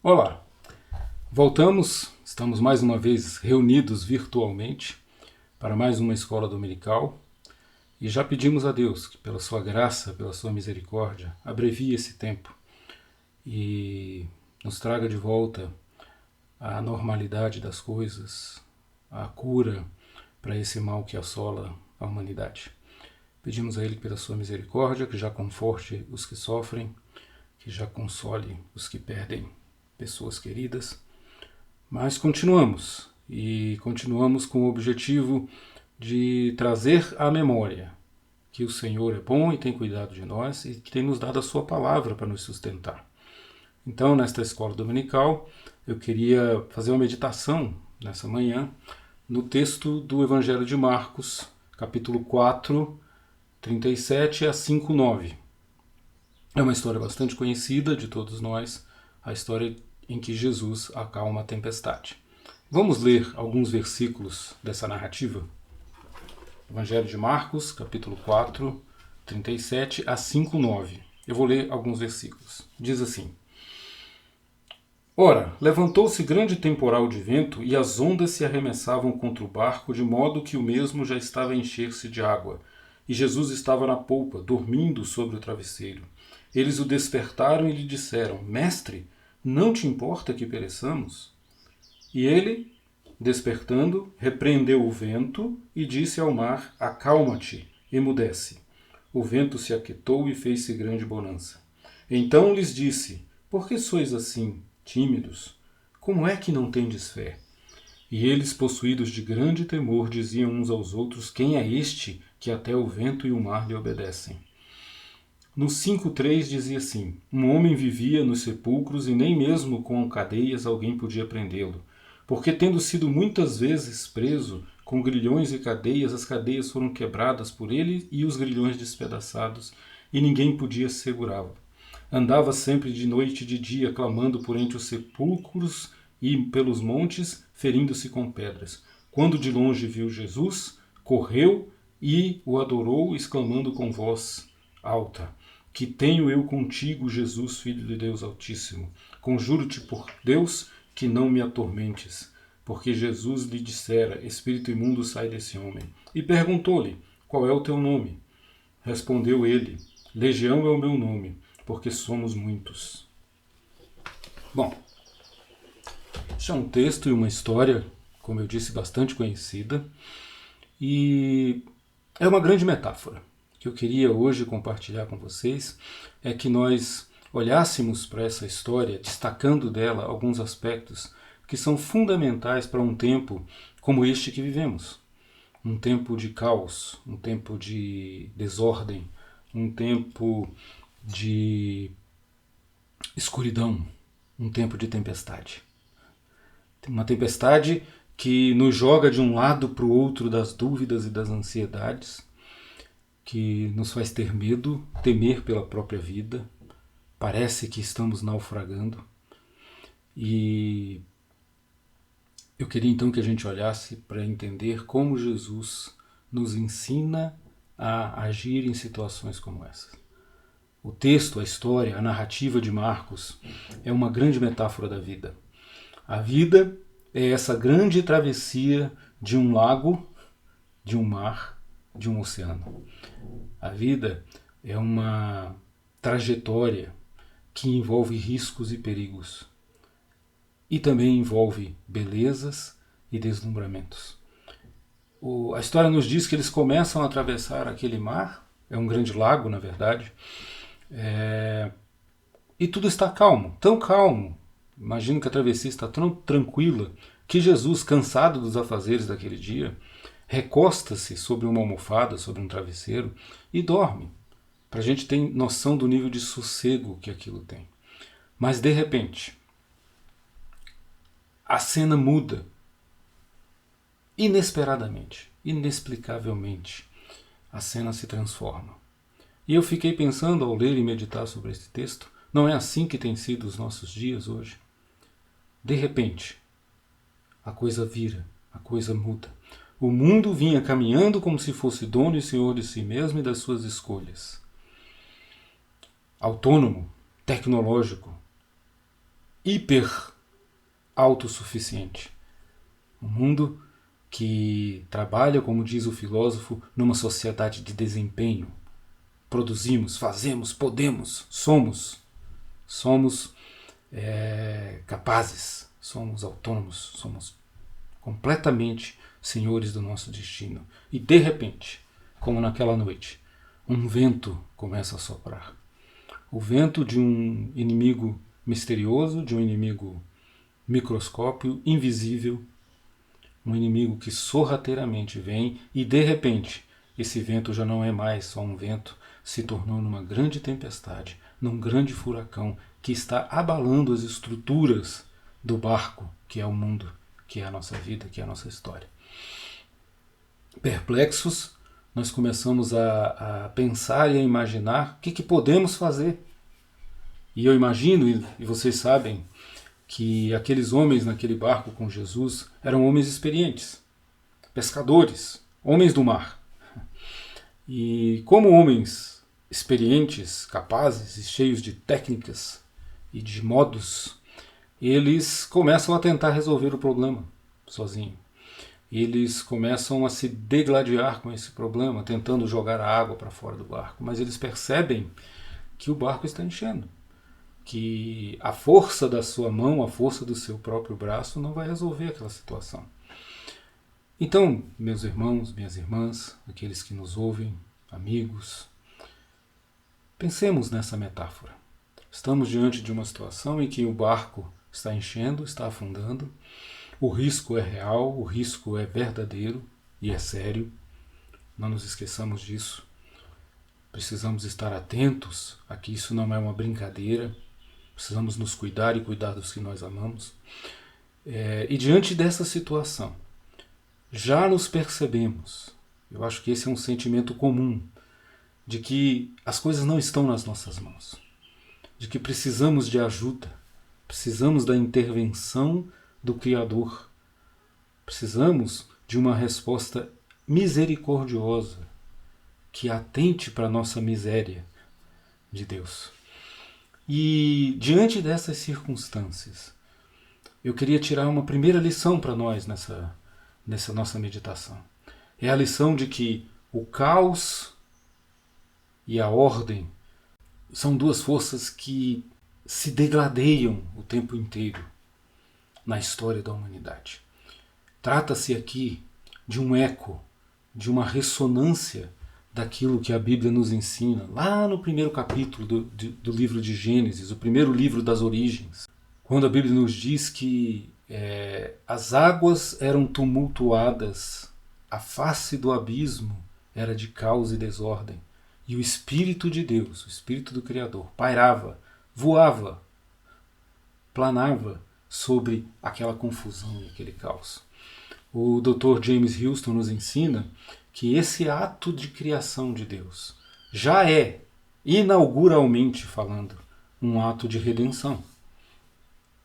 Olá, voltamos, estamos mais uma vez reunidos virtualmente para mais uma escola dominical e já pedimos a Deus que pela sua graça, pela sua misericórdia, abrevie esse tempo e nos traga de volta a normalidade das coisas, a cura para esse mal que assola a humanidade. Pedimos a Ele pela sua misericórdia que já conforte os que sofrem, que já console os que perdem pessoas queridas, mas continuamos com o objetivo de trazer à memória que o Senhor é bom e tem cuidado de nós e que tem nos dado a sua palavra para nos sustentar. Então, nesta escola dominical, eu queria fazer uma meditação nessa manhã no texto do Evangelho de Marcos, capítulo 4, 37 a 5:9. É uma história bastante conhecida de todos nós, a história em que Jesus acalma a tempestade. Vamos ler alguns versículos dessa narrativa? Evangelho de Marcos, capítulo 4, 37 a 5:9. Eu vou ler alguns versículos. Diz assim: Ora, levantou-se grande temporal de vento e as ondas se arremessavam contra o barco, de modo que o mesmo já estava a encher-se de água. E Jesus estava na polpa, dormindo sobre o travesseiro. Eles o despertaram e lhe disseram: Mestre, não te importa que pereçamos? E ele, despertando, repreendeu o vento e disse ao mar: Acalma-te, emudece. O vento se aquietou e fez-se grande bonança. Então lhes disse: Por que sois assim tímidos? Como é que não tendes fé? E eles, possuídos de grande temor, diziam uns aos outros: Quem é este que até o vento e o mar lhe obedecem? No 5:3 dizia assim: Um homem vivia nos sepulcros e nem mesmo com cadeias alguém podia prendê-lo. Porque, tendo sido muitas vezes preso com grilhões e cadeias, as cadeias foram quebradas por ele e os grilhões despedaçados, e ninguém podia segurá-lo. Andava sempre de noite e de dia, clamando por entre os sepulcros e pelos montes, ferindo-se com pedras. Quando de longe viu Jesus, correu e o adorou, exclamando com voz alta: Que tenho eu contigo, Jesus, Filho de Deus Altíssimo? Conjuro-te por Deus que não me atormentes. Porque Jesus lhe dissera: Espírito imundo, sai desse homem. E perguntou-lhe: Qual é o teu nome? Respondeu ele: Legião é o meu nome, porque somos muitos. Bom, isso é um texto e uma história, como eu disse, bastante conhecida, e é uma grande metáfora. O que eu queria hoje compartilhar com vocês é que nós olhássemos para essa história, destacando dela alguns aspectos que são fundamentais para um tempo como este que vivemos. Um tempo de caos, um tempo de desordem, um tempo de escuridão, um tempo de tempestade. Uma tempestade que nos joga de um lado para o outro das dúvidas e das ansiedades, que nos faz ter medo, temer pela própria vida. Parece que estamos naufragando. E eu queria então que a gente olhasse para entender como Jesus nos ensina a agir em situações como essas. O texto, a história, a narrativa de Marcos é uma grande metáfora da vida. A vida é essa grande travessia de um lago, de um mar, de um oceano. A vida é uma trajetória que envolve riscos e perigos. E também envolve belezas e deslumbramentos. A história nos diz que eles começam a atravessar aquele mar, é um grande lago, na verdade, e tudo está calmo, tão calmo. Imagino que a travessia está tão tranquila que Jesus, cansado dos afazeres daquele dia, recosta-se sobre uma almofada, sobre um travesseiro e dorme, para a gente ter noção do nível de sossego que aquilo tem. Mas de repente, a cena muda, inesperadamente, inexplicavelmente, a cena se transforma. E eu fiquei pensando ao ler e meditar sobre esse texto, não é assim que tem sido os nossos dias hoje? De repente, a coisa vira, a coisa muda. O mundo vinha caminhando como se fosse dono e senhor de si mesmo e das suas escolhas. Autônomo, tecnológico. hiper autossuficiente. Um mundo que trabalha, como diz o filósofo, numa sociedade de desempenho. Produzimos, fazemos, podemos, somos capazes, somos autônomos, somos completamente senhores do nosso destino. E de repente, como naquela noite, um vento começa a soprar. O vento de um inimigo misterioso, de um inimigo microscópio, invisível, um inimigo que sorrateiramente vem e de repente esse vento já não é mais só um vento, se tornou numa grande tempestade, num grande furacão que está abalando as estruturas do barco, que é o mundo, que é a nossa vida, que é a nossa história. Perplexos, nós começamos a pensar e a imaginar o que podemos fazer. E eu imagino, e vocês sabem, que aqueles homens naquele barco com Jesus eram homens experientes, pescadores, homens do mar. E como homens experientes, capazes e cheios de técnicas e de modos, eles começam a tentar resolver o problema sozinhos. Eles começam a se degladiar com esse problema, tentando jogar a água para fora do barco. Mas eles percebem que o barco está enchendo, que a força da sua mão, a força do seu próprio braço não vai resolver aquela situação. Então, meus irmãos, minhas irmãs, aqueles que nos ouvem, amigos, pensemos nessa metáfora. Estamos diante de uma situação em que o barco está enchendo, está afundando, o risco é real, o risco é verdadeiro e é sério, não nos esqueçamos disso. Precisamos estar atentos a que isso não é uma brincadeira, precisamos nos cuidar e cuidar dos que nós amamos. E diante dessa situação, já nos percebemos, eu acho que esse é um sentimento comum, de que as coisas não estão nas nossas mãos, de que precisamos de ajuda, precisamos da intervenção do Criador, precisamos de uma resposta misericordiosa que atente para a nossa miséria de Deus. E diante dessas circunstâncias, eu queria tirar uma primeira lição para nós nessa nossa meditação. É a lição de que o caos e a ordem são duas forças que se degladeiam o tempo inteiro na história da humanidade. Trata-se aqui de um eco, de uma ressonância daquilo que a Bíblia nos ensina, lá no primeiro capítulo do livro de Gênesis, o primeiro livro das origens, quando a Bíblia nos diz que as águas eram tumultuadas, a face do abismo era de caos e desordem, e o Espírito de Deus, o Espírito do Criador, pairava, voava, planava sobre aquela confusão e aquele caos. O Dr. James Houston nos ensina que esse ato de criação de Deus já é, inauguralmente falando, um ato de redenção.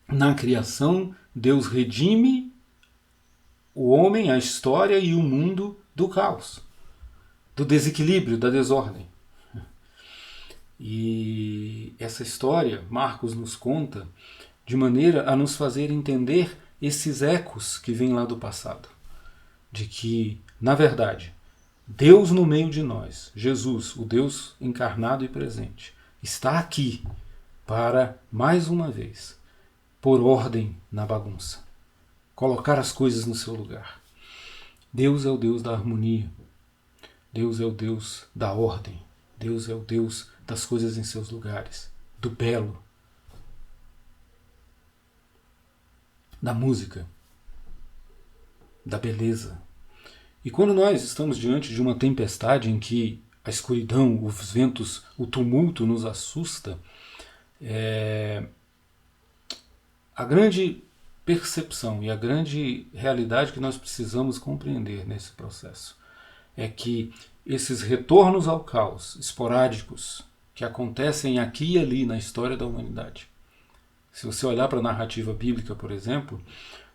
Na criação, Deus redime o homem, a história e o mundo do caos, do desequilíbrio, da desordem. E essa história, Marcos nos conta de maneira a nos fazer entender esses ecos que vêm lá do passado. De que, na verdade, Deus no meio de nós, Jesus, o Deus encarnado e presente, está aqui para, mais uma vez, pôr ordem na bagunça, colocar as coisas no seu lugar. Deus é o Deus da harmonia, Deus é o Deus da ordem, Deus é o Deus das coisas em seus lugares, do belo, da música, da beleza. E quando nós estamos diante de uma tempestade em que a escuridão, os ventos, o tumulto nos assusta, a grande percepção e a grande realidade que nós precisamos compreender nesse processo é que esses retornos ao caos esporádicos que acontecem aqui e ali na história da humanidade, se você olhar para a narrativa bíblica, por exemplo,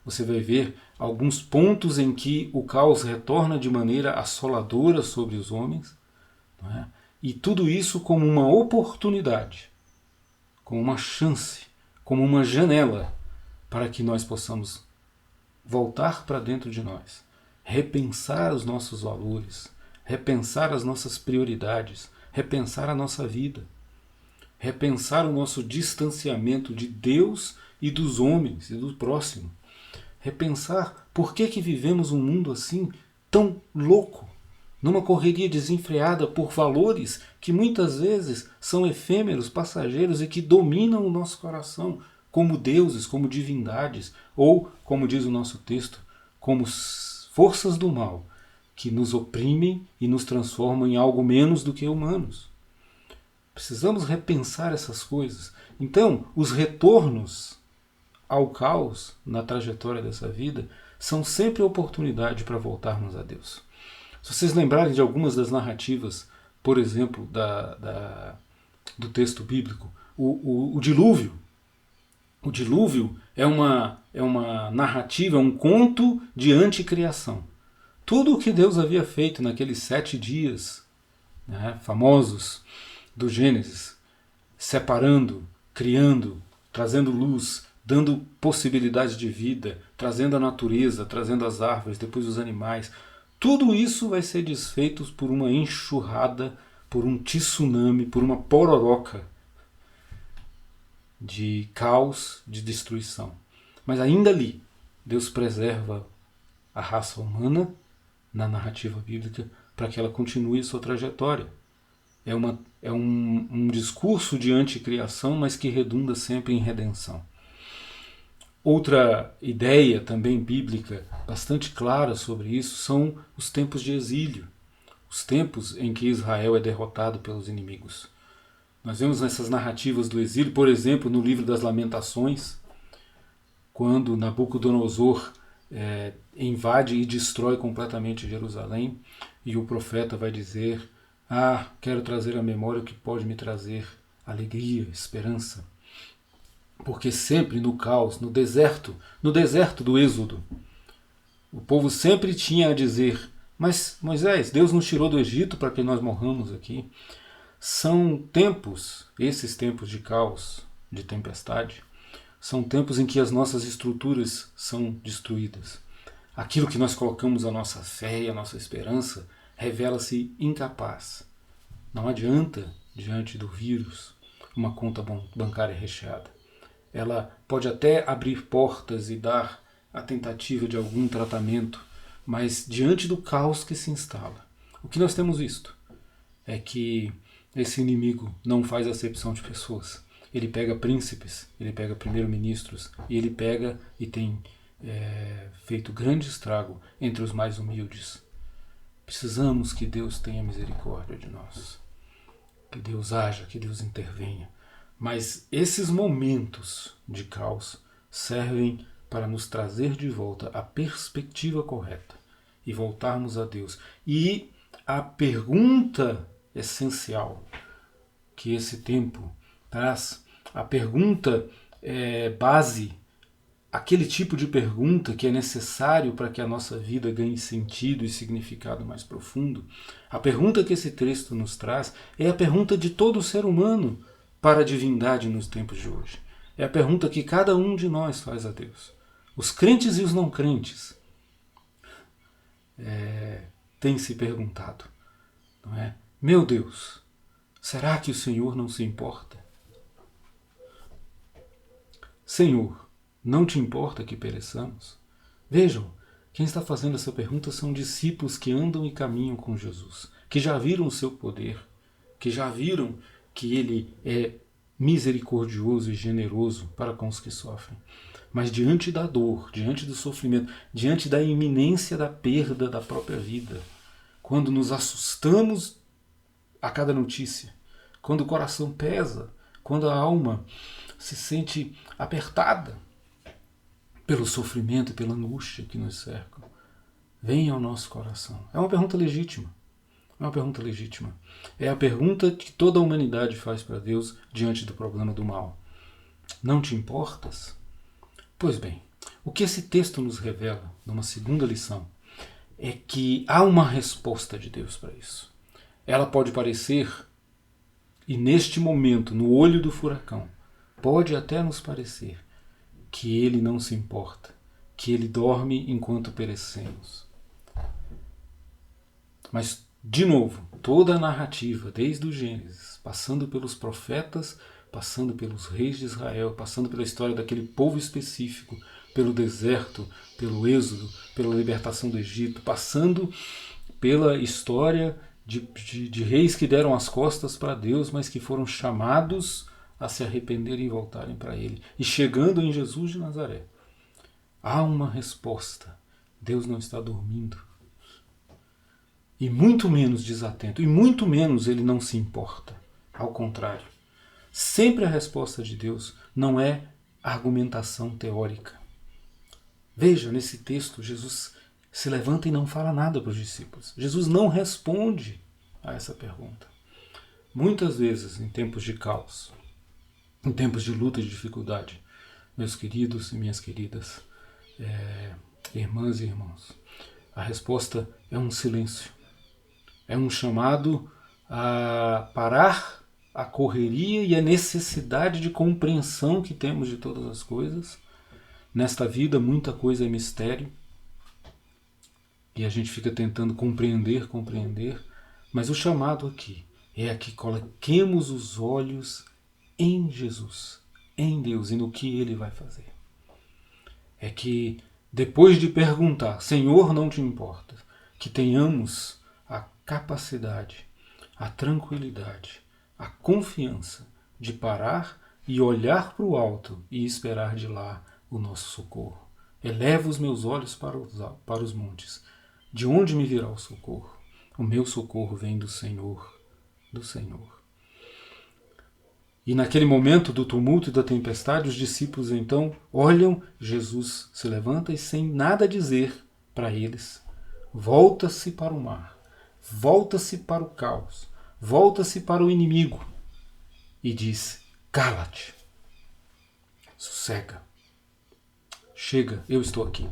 você vai ver alguns pontos em que o caos retorna de maneira assoladora sobre os homens, não é? E tudo isso como uma oportunidade, como uma chance, como uma janela para que nós possamos voltar para dentro de nós, repensar os nossos valores, repensar as nossas prioridades, repensar a nossa vida, repensar o nosso distanciamento de Deus e dos homens e do próximo, repensar por que vivemos um mundo assim tão louco, numa correria desenfreada por valores que muitas vezes são efêmeros, passageiros e que dominam o nosso coração, como deuses, como divindades, ou, como diz o nosso texto, como forças do mal, que nos oprimem e nos transformam em algo menos do que humanos. Precisamos repensar essas coisas. Então, os retornos ao caos na trajetória dessa vida são sempre oportunidade para voltarmos a Deus. Se vocês lembrarem de algumas das narrativas, por exemplo, do texto bíblico, o dilúvio. O dilúvio é uma narrativa, um conto de anticriação. Tudo o que Deus havia feito naqueles 7 dias, né, famosos do Gênesis, separando, criando, trazendo luz, dando possibilidades de vida, trazendo a natureza, trazendo as árvores, depois os animais. Tudo isso vai ser desfeito por uma enxurrada, por um tsunami, por uma pororoca de caos, de destruição. Mas ainda ali, Deus preserva a raça humana na narrativa bíblica para que ela continue sua trajetória. É um discurso de anticriação, mas que redunda sempre em redenção. Outra ideia também bíblica bastante clara sobre isso são os tempos de exílio, os tempos em que Israel é derrotado pelos inimigos. Nós vemos nessas narrativas do exílio, por exemplo, no livro das Lamentações, quando Nabucodonosor invade e destrói completamente Jerusalém, e o profeta vai dizer: quero trazer à memória o que pode me trazer alegria, esperança. Porque sempre no caos, no deserto do Êxodo, o povo sempre tinha a dizer: mas Moisés, Deus nos tirou do Egito para que nós morramos aqui. São tempos, esses tempos de caos, de tempestade, são tempos em que as nossas estruturas são destruídas. Aquilo que nós colocamos a nossa fé e a nossa esperança revela-se incapaz. Não adianta, diante do vírus, uma conta bancária recheada. Ela pode até abrir portas e dar a tentativa de algum tratamento, mas diante do caos que se instala, o que nós temos visto é que esse inimigo não faz acepção de pessoas. Ele pega príncipes, ele pega primeiro-ministros, e ele pega e tem feito grande estrago entre os mais humildes. Precisamos que Deus tenha misericórdia de nós, que Deus haja, que Deus intervenha. Mas esses momentos de caos servem para nos trazer de volta a perspectiva correta e voltarmos a Deus. E a pergunta essencial que esse tempo traz, a pergunta base, aquele tipo de pergunta que é necessário para que a nossa vida ganhe sentido e significado mais profundo, a pergunta que esse texto nos traz é a pergunta de todo ser humano para a divindade nos tempos de hoje. É a pergunta que cada um de nós faz a Deus. Os crentes e os não crentes têm se perguntado, não é? Meu Deus, será que o Senhor não se importa? Senhor, não te importa que pereçamos? Vejam, quem está fazendo essa pergunta são discípulos que andam e caminham com Jesus, que já viram o seu poder, que já viram que ele é misericordioso e generoso para com os que sofrem. Mas diante da dor, diante do sofrimento, diante da iminência da perda da própria vida, quando nos assustamos a cada notícia, quando o coração pesa, quando a alma se sente apertada pelo sofrimento e pela angústia que nos cercam, vem ao nosso coração. É uma pergunta legítima. É uma pergunta legítima. É a pergunta que toda a humanidade faz para Deus diante do problema do mal. Não te importas? Pois bem, o que esse texto nos revela, numa segunda lição, é que há uma resposta de Deus para isso. Ela pode parecer, e neste momento, no olho do furacão, pode até nos parecer que ele não se importa, que ele dorme enquanto perecemos. Mas, de novo, toda a narrativa, desde o Gênesis, passando pelos profetas, passando pelos reis de Israel, passando pela história daquele povo específico, pelo deserto, pelo êxodo, pela libertação do Egito, passando pela história de reis que deram as costas para Deus, mas que foram chamados a se arrependerem e voltarem para Ele. E chegando em Jesus de Nazaré, há uma resposta. Deus não está dormindo. E muito menos desatento. E muito menos Ele não se importa. Ao contrário. Sempre a resposta de Deus não é argumentação teórica. Veja, nesse texto, Jesus se levanta e não fala nada para os discípulos. Jesus não responde a essa pergunta. Muitas vezes, em tempos de caos, em tempos de luta e de dificuldade, meus queridos e minhas queridas, irmãs e irmãos, a resposta é um silêncio. É um chamado a parar a correria e a necessidade de compreensão que temos de todas as coisas. Nesta vida, muita coisa é mistério. E a gente fica tentando compreender, mas o chamado aqui é que coloquemos os olhos em Jesus, em Deus e no que Ele vai fazer. É que depois de perguntar, Senhor, não te importa, que tenhamos a capacidade, a tranquilidade, a confiança de parar e olhar para o alto e esperar de lá o nosso socorro. Elevo os meus olhos para os montes. De onde me virá o socorro? O meu socorro vem do Senhor, do Senhor. E naquele momento do tumulto e da tempestade, os discípulos então olham, Jesus se levanta e sem nada dizer para eles, volta-se para o mar, volta-se para o caos, volta-se para o inimigo e diz, cala-te, sossega, chega, eu estou aqui.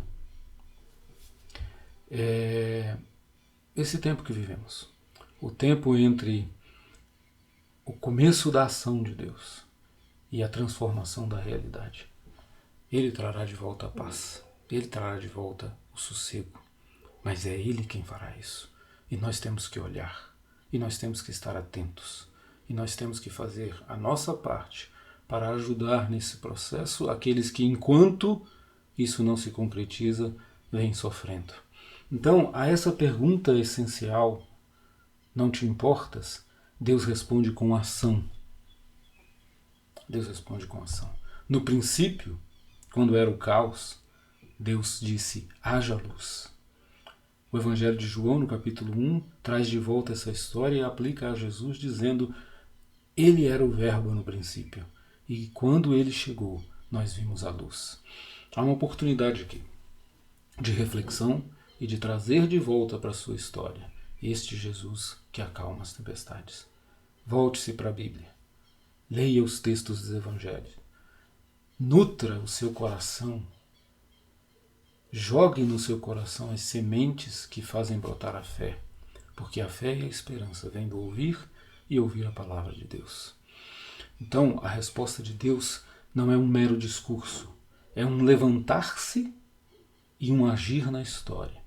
Esse tempo que vivemos, o tempo entre o começo da ação de Deus e a transformação da realidade, Ele trará de volta a paz, Ele trará de volta o sossego, mas é Ele quem fará isso. E nós temos que olhar, e nós temos que estar atentos, e nós temos que fazer a nossa parte para ajudar nesse processo aqueles que, enquanto isso não se concretiza, vêm sofrendo. Então, a essa pergunta essencial, não te importas? Deus responde com ação. Deus responde com ação. No princípio, quando era o caos, Deus disse, haja luz. O Evangelho de João, no capítulo 1, traz de volta essa história e aplica a Jesus dizendo, Ele era o Verbo no princípio, e quando Ele chegou, nós vimos a luz. Há uma oportunidade aqui de reflexão e de trazer de volta para a sua história este Jesus que acalma as tempestades. Volte-se para a Bíblia. Leia os textos dos Evangelhos. Nutra o seu coração. Jogue no seu coração as sementes que fazem brotar a fé. Porque a fé e a esperança vêm do ouvir e ouvir a palavra de Deus. Então, a resposta de Deus não é um mero discurso. É um levantar-se e um agir na história.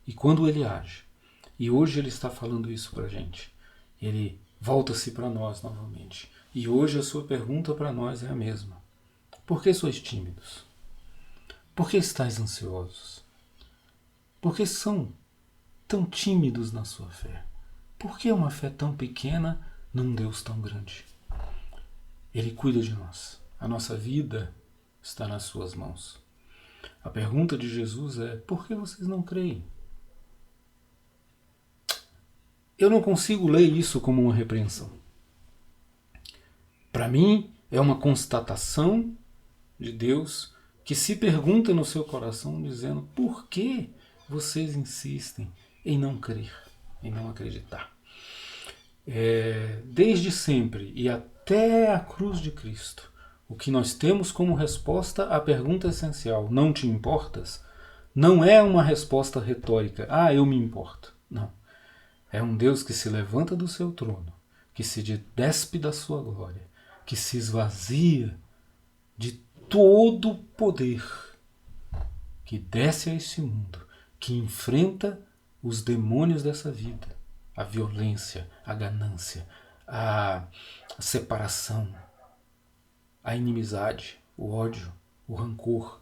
E quando Ele age, e hoje Ele está falando isso para a gente, Ele volta-se para nós novamente. E hoje a sua pergunta para nós é a mesma. Por que sois tímidos? Por que estáis ansiosos? Por que são tão tímidos na sua fé? Por que uma fé tão pequena num Deus tão grande? Ele cuida de nós. A nossa vida está nas suas mãos. A pergunta de Jesus é, por que vocês não creem? Eu não consigo ler isso como uma repreensão. Para mim, é uma constatação de Deus que se pergunta no seu coração dizendo, por que vocês insistem em não crer, em não acreditar? Desde sempre e até a cruz de Cristo, o que nós temos como resposta à pergunta essencial, não te importas? Não é uma resposta retórica, eu me importo. Não. É um Deus que se levanta do seu trono, que se despe da sua glória, que se esvazia de todo o poder que desce a esse mundo, que enfrenta os demônios dessa vida, a violência, a ganância, a separação, a inimizade, o ódio, o rancor,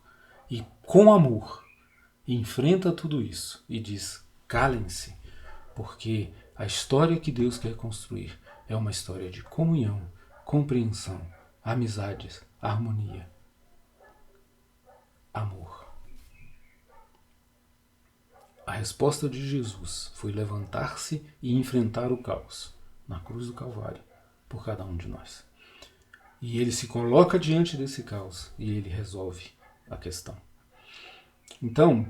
e com amor enfrenta tudo isso e diz: calem-se, porque a história que Deus quer construir é uma história de comunhão, compreensão, amizades, harmonia, amor. A resposta de Jesus foi levantar-se e enfrentar o caos na cruz do Calvário por cada um de nós. E ele se coloca diante desse caos e ele resolve a questão. Então,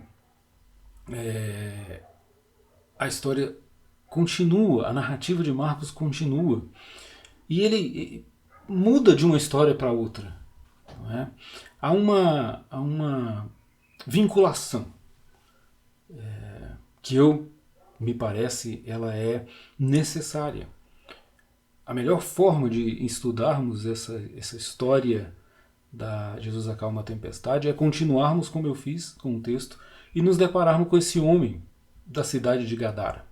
a história continua, a narrativa de Marcos continua. E ele muda de uma história para outra. Não é? Há uma vinculação que me parece, ela é necessária. A melhor forma de estudarmos essa história da Jesus acalma a tempestade é continuarmos, como eu fiz com o texto, e nos depararmos com esse homem da cidade de Gadara.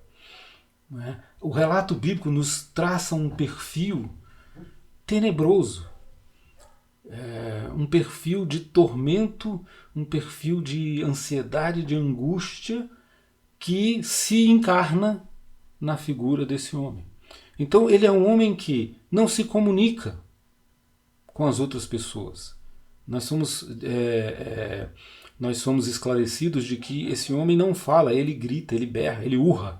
Não é? O relato bíblico nos traça um perfil tenebroso, um perfil de tormento, um perfil de ansiedade, de angústia, que se encarna na figura desse homem. Então ele é um homem que não se comunica com as outras pessoas. Nós somos esclarecidos de que esse homem não fala, ele grita, ele berra, ele urra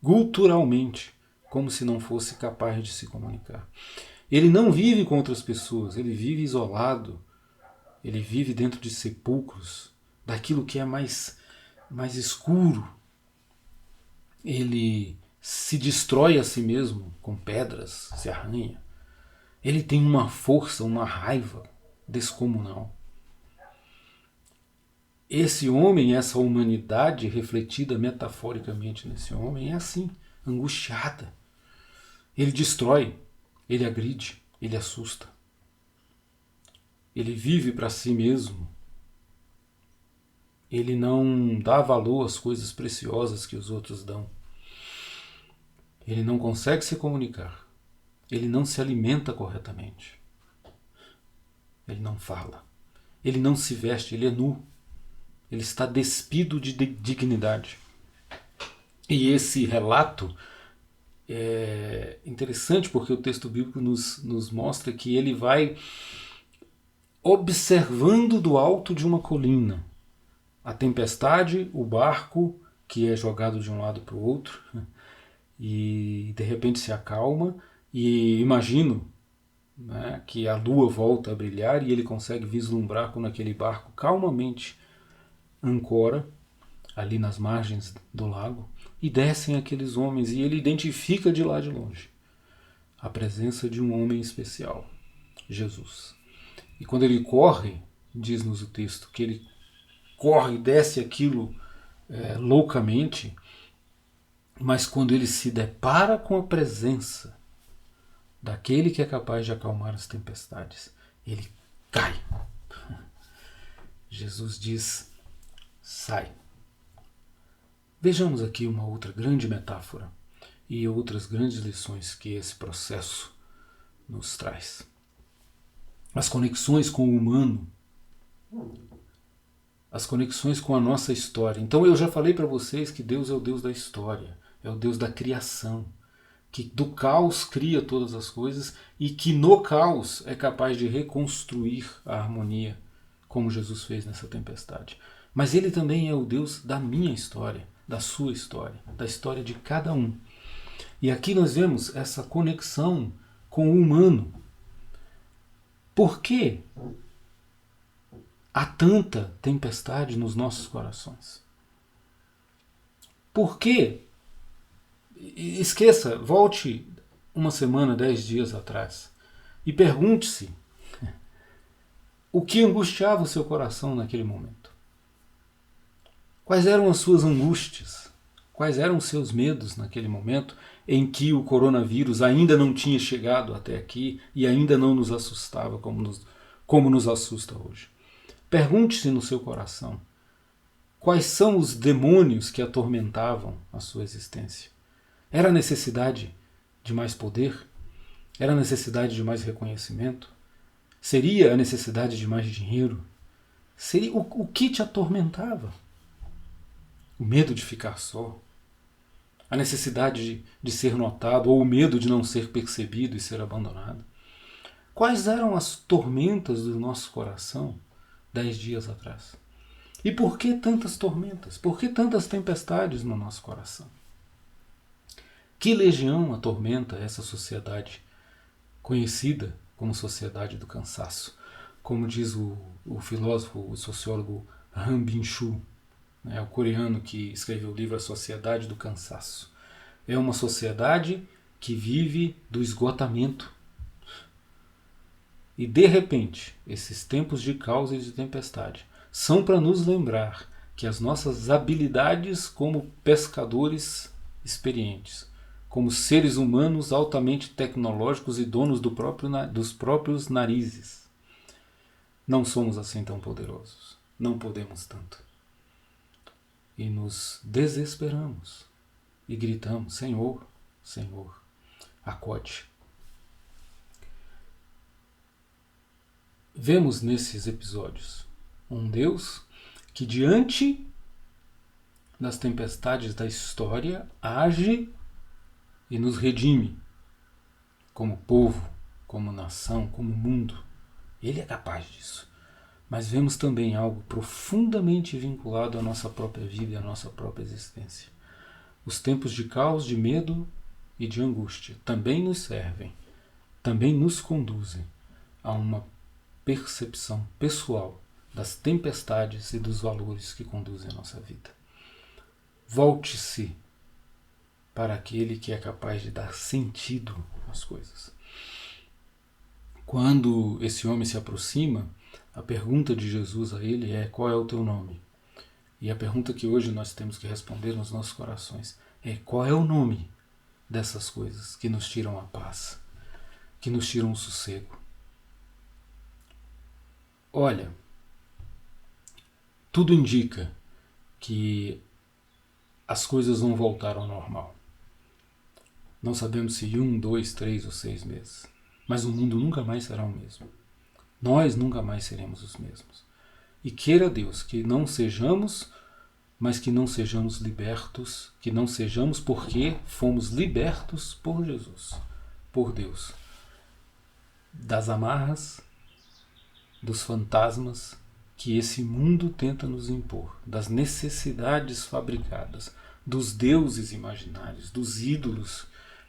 guturalmente, como se não fosse capaz de se comunicar. Ele não vive com outras pessoas, ele vive isolado, ele vive dentro de sepulcros, daquilo que é mais escuro. Ele se destrói a si mesmo com pedras, se arranha. Ele tem uma força, uma raiva descomunal. Esse homem, essa humanidade refletida metaforicamente nesse homem é assim, angustiada. Ele destrói, ele agride, ele assusta. Ele vive para si mesmo. Ele não dá valor às coisas preciosas que os outros dão. Ele não consegue se comunicar. Ele não se alimenta corretamente. Ele não fala. Ele não se veste, ele é nu. Ele está despido de dignidade. E esse relato é interessante porque o texto bíblico nos mostra que ele vai observando do alto de uma colina a tempestade, o barco que é jogado de um lado para o outro, e de repente se acalma, e imagino, né, que a lua volta a brilhar e ele consegue vislumbrar quando aquele barco calmamente ancora ali nas margens do lago, e descem aqueles homens, e ele identifica de lá de longe a presença de um homem especial, Jesus. E quando ele corre, diz-nos o texto, que ele corre e desce aquilo loucamente, mas quando ele se depara com a presença daquele que é capaz de acalmar as tempestades, ele cai. Jesus diz: sai. Vejamos aqui uma outra grande metáfora e outras grandes lições que esse processo nos traz. As conexões com o humano, as conexões com a nossa história. Então eu já falei para vocês que Deus é o Deus da história, é o Deus da criação, que do caos cria todas as coisas e que no caos é capaz de reconstruir a harmonia, como Jesus fez nessa tempestade. Mas ele também é o Deus da minha história, da sua história, da história de cada um. E aqui nós vemos essa conexão com o humano. Por que há tanta tempestade nos nossos corações? Por que? Esqueça, volte uma semana, 10 dias atrás e pergunte-se o que angustiava o seu coração naquele momento. Quais eram as suas angústias? Quais eram os seus medos naquele momento em que o coronavírus ainda não tinha chegado até aqui e ainda não nos assustava como nos assusta hoje. Pergunte-se no seu coração, quais são os demônios que atormentavam a sua existência? Era a necessidade de mais poder? Era a necessidade de mais reconhecimento? Seria a necessidade de mais dinheiro? Seria o que te atormentava? O medo de ficar só? A necessidade de ser notado ou o medo de não ser percebido e ser abandonado? Quais eram as tormentas do nosso coração 10 dias atrás? E por que tantas tormentas? Por que tantas tempestades no nosso coração? Que legião atormenta essa sociedade conhecida como sociedade do cansaço? Como diz o filósofo, o sociólogo Han Bin-Chu, o coreano que escreveu o livro A Sociedade do Cansaço. É uma sociedade que vive do esgotamento. E de repente, esses tempos de caos e de tempestade são para nos lembrar que as nossas habilidades como pescadores experientes, como seres humanos altamente tecnológicos e donos dos próprios narizes, não somos assim tão poderosos. Não podemos tanto. E nos desesperamos e gritamos: Senhor, Senhor, acode. Vemos nesses episódios um Deus que, diante das tempestades da história, age e nos redime como povo, como nação, como mundo. Ele é capaz disso. Mas vemos também algo profundamente vinculado à nossa própria vida e à nossa própria existência. Os tempos de caos, de medo e de angústia também nos servem, também nos conduzem a uma percepção pessoal das tempestades e dos valores que conduzem a nossa vida. Volte-se para aquele que é capaz de dar sentido às coisas. Quando esse homem se aproxima, a pergunta de Jesus a ele é: qual é o teu nome? E a pergunta que hoje nós temos que responder nos nossos corações é: qual é o nome dessas coisas que nos tiram a paz, que nos tiram o sossego? Olha, tudo indica que as coisas vão voltar ao normal. Não sabemos se 1, 2, 3 ou 6 meses. Mas o mundo nunca mais será o mesmo. Nós nunca mais seremos os mesmos. E queira Deus que não sejamos, mas que não sejamos libertos, que não sejamos porque fomos libertos por Jesus, por Deus, das amarras, dos fantasmas que esse mundo tenta nos impor, das necessidades fabricadas, dos deuses imaginários, dos ídolos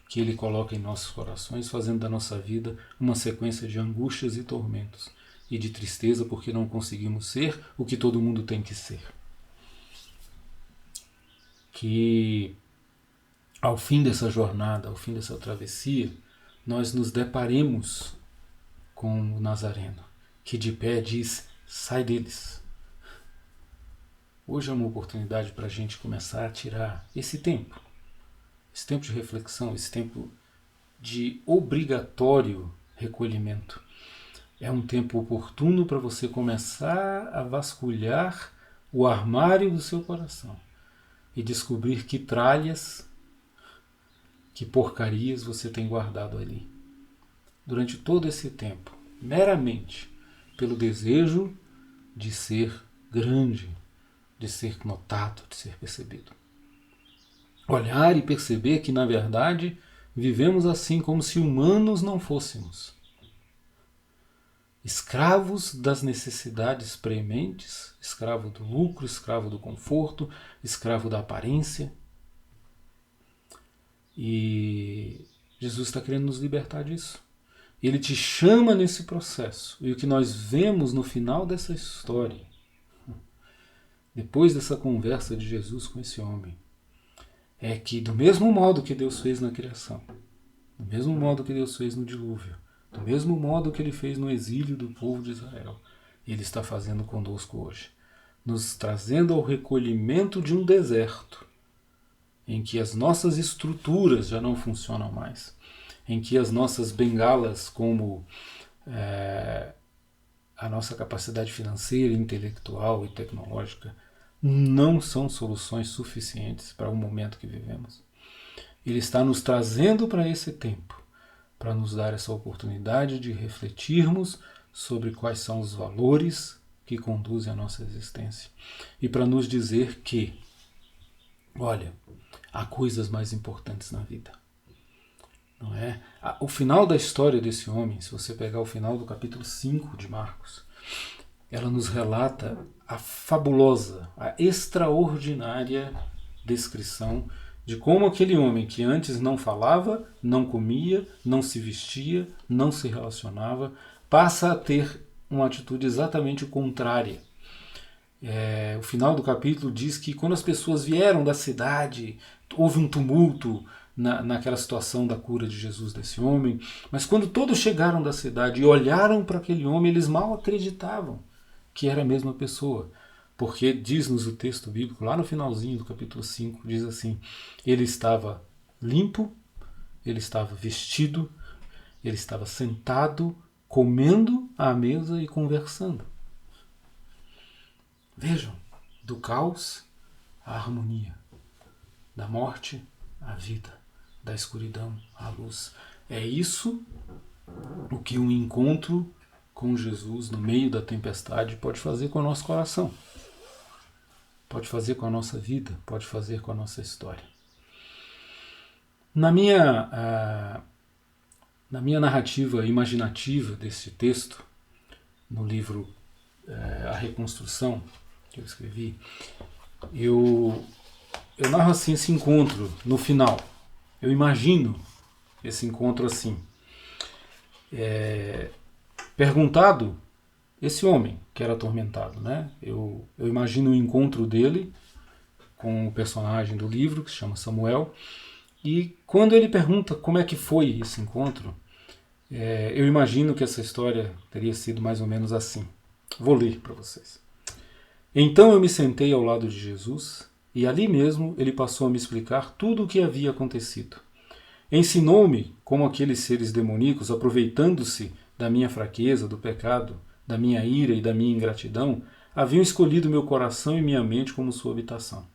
que ele coloca em nossos corações, fazendo da nossa vida uma sequência de angústias e tormentos, e de tristeza porque não conseguimos ser o que todo mundo tem que ser. Que ao fim dessa jornada, ao fim dessa travessia, nós nos deparemos com o Nazareno, que de pé diz: sai deles. Hoje é uma oportunidade para a gente começar a tirar esse tempo de reflexão, esse tempo de obrigatório recolhimento. É um tempo oportuno para você começar a vasculhar o armário do seu coração e descobrir que tralhas, que porcarias você tem guardado ali. Durante todo esse tempo, meramente pelo desejo de ser grande, de ser notado, de ser percebido. Olhar e perceber que, na verdade, vivemos assim como se humanos não fôssemos. Escravos das necessidades prementes, escravo do lucro, escravo do conforto, escravo da aparência. E Jesus está querendo nos libertar disso. Ele te chama nesse processo. E o que nós vemos no final dessa história, depois dessa conversa de Jesus com esse homem, é que do mesmo modo que Deus fez na criação, do mesmo modo que Deus fez no dilúvio, do mesmo modo que Ele fez no exílio do povo de Israel, Ele está fazendo conosco hoje, nos trazendo ao recolhimento de um deserto, em que as nossas estruturas já não funcionam mais, em que as nossas bengalas, como a nossa capacidade financeira, intelectual e tecnológica, não são soluções suficientes para o momento que vivemos. Ele está nos trazendo para esse tempo, para nos dar essa oportunidade de refletirmos sobre quais são os valores que conduzem a nossa existência e para nos dizer que, olha, há coisas mais importantes na vida. Não é? O final da história desse homem, se você pegar o final do capítulo 5 de Marcos, ela nos relata a fabulosa, a extraordinária descrição de como aquele homem que antes não falava, não comia, não se vestia, não se relacionava, passa a ter uma atitude exatamente contrária. O final do capítulo diz que quando as pessoas vieram da cidade, houve um tumulto naquela situação da cura de Jesus desse homem, mas quando todos chegaram da cidade e olharam para aquele homem, eles mal acreditavam que era a mesma pessoa. Porque diz-nos o texto bíblico, lá no finalzinho do capítulo 5, diz assim: ele estava limpo, ele estava vestido, ele estava sentado, comendo à mesa e conversando. Vejam, do caos à harmonia, da morte à vida, da escuridão à luz. É isso o que um encontro com Jesus no meio da tempestade pode fazer com o nosso coração. Pode fazer com a nossa vida, pode fazer com a nossa história. Na minha narrativa imaginativa desse texto, no livro A Reconstrução, que eu escrevi, eu narro assim esse encontro no final. Eu imagino esse encontro assim. Perguntado, esse homem que era atormentado, né? Eu imagino o encontro dele com o personagem do livro, que se chama Samuel, e quando ele pergunta como é que foi esse encontro, eu imagino que essa história teria sido mais ou menos assim. Vou ler para vocês. Então eu me sentei ao lado de Jesus, e ali mesmo ele passou a me explicar tudo o que havia acontecido. Ensinou-me como aqueles seres demoníacos, aproveitando-se da minha fraqueza, do pecado, da minha ira e da minha ingratidão, haviam escolhido meu coração e minha mente como sua habitação.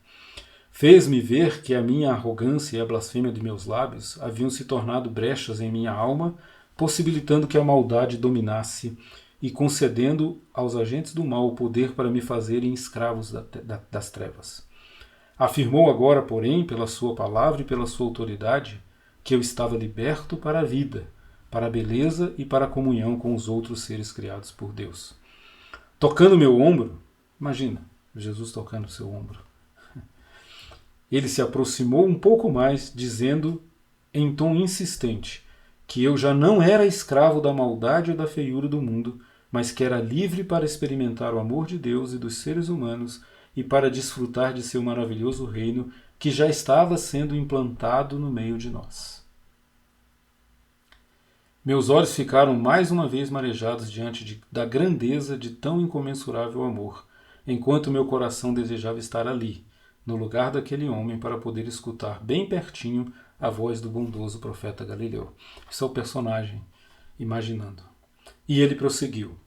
Fez-me ver que a minha arrogância e a blasfêmia de meus lábios haviam se tornado brechas em minha alma, possibilitando que a maldade dominasse e concedendo aos agentes do mal o poder para me fazerem escravos das trevas. Afirmou agora, porém, pela sua palavra e pela sua autoridade, que eu estava liberto para a vida, para a beleza e para a comunhão com os outros seres criados por Deus. Tocando meu ombro, imagina, Jesus tocando seu ombro, ele se aproximou um pouco mais, dizendo em tom insistente que eu já não era escravo da maldade ou da feiura do mundo, mas que era livre para experimentar o amor de Deus e dos seres humanos e para desfrutar de seu maravilhoso reino que já estava sendo implantado no meio de nós. Meus olhos ficaram mais uma vez marejados diante da grandeza de tão incomensurável amor, enquanto meu coração desejava estar ali, no lugar daquele homem, para poder escutar bem pertinho a voz do bondoso profeta Galileu. Esse é o personagem imaginando. E ele prosseguiu.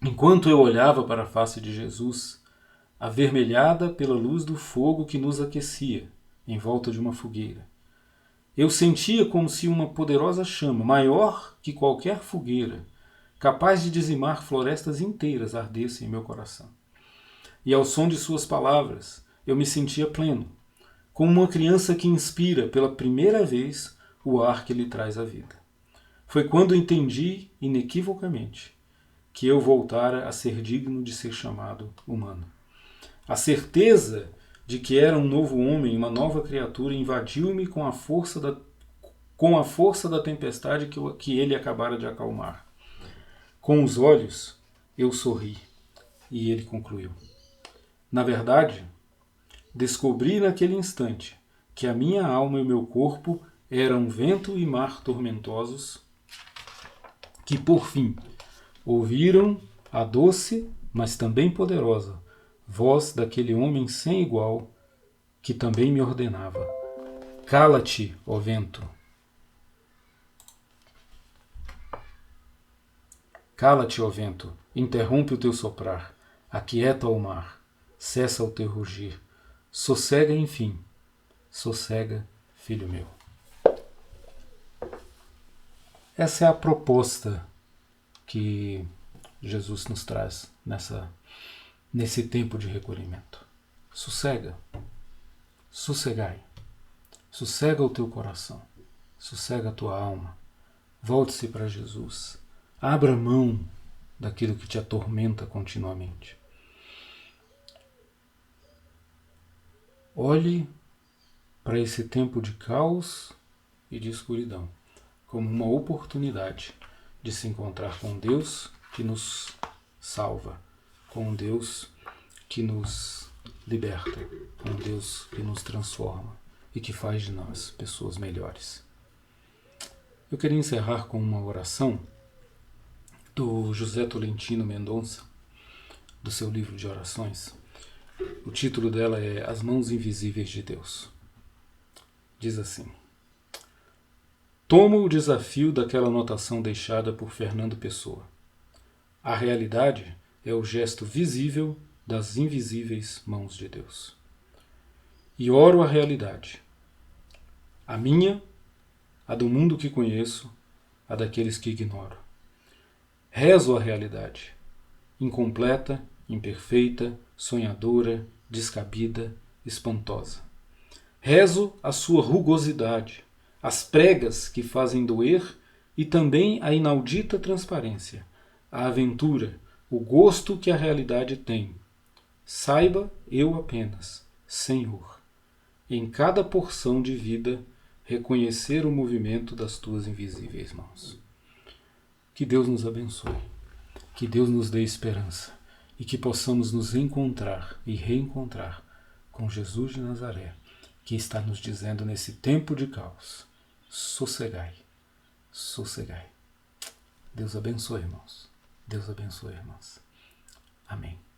Enquanto eu olhava para a face de Jesus, avermelhada pela luz do fogo que nos aquecia, em volta de uma fogueira, eu sentia como se uma poderosa chama, maior que qualquer fogueira, capaz de dizimar florestas inteiras, ardesse em meu coração. E ao som de suas palavras, eu me sentia pleno, como uma criança que inspira pela primeira vez o ar que lhe traz a vida. Foi quando entendi, inequivocamente, que eu voltara a ser digno de ser chamado humano. A certeza de que era um novo homem, uma nova criatura, invadiu-me com a força da tempestade que ele acabara de acalmar. Com os olhos, eu sorri, e ele concluiu. Na verdade, descobri naquele instante que a minha alma e o meu corpo eram vento e mar tormentosos, que por fim ouviram a doce, mas também poderosa, voz daquele homem sem igual que também me ordenava: cala-te, ó vento. Cala-te, ó vento, interrompe o teu soprar, aquieta o mar, cessa o teu rugir, sossega, enfim, sossega, filho meu. Essa é a proposta que Jesus nos traz nesse tempo de recolhimento. Sossega, sossegai, sossega o teu coração, sossega a tua alma, volte-se para Jesus, abra mão daquilo que te atormenta continuamente. Olhe para esse tempo de caos e de escuridão como uma oportunidade de se encontrar com Deus que nos salva, com Deus que nos liberta, com Deus que nos transforma e que faz de nós pessoas melhores. Eu queria encerrar com uma oração do José Tolentino Mendonça, do seu livro de orações. O título dela é As Mãos Invisíveis de Deus. Diz assim: tomo o desafio daquela anotação deixada por Fernando Pessoa. A realidade é o gesto visível das invisíveis mãos de Deus. E oro a realidade, a minha, a do mundo que conheço, a daqueles que ignoro. Rezo a realidade, incompleta, imperfeita, sonhadora, descabida, espantosa. Rezo a sua rugosidade, as pregas que fazem doer e também a inaudita transparência, a aventura, o gosto que a realidade tem. Saiba eu apenas, Senhor, em cada porção de vida, reconhecer o movimento das tuas invisíveis mãos. Que Deus nos abençoe, que Deus nos dê esperança e que possamos nos encontrar e reencontrar com Jesus de Nazaré, que está nos dizendo nesse tempo de caos: sossegai, sossegai. Deus abençoe, irmãos. Deus abençoe, irmãs. Amém.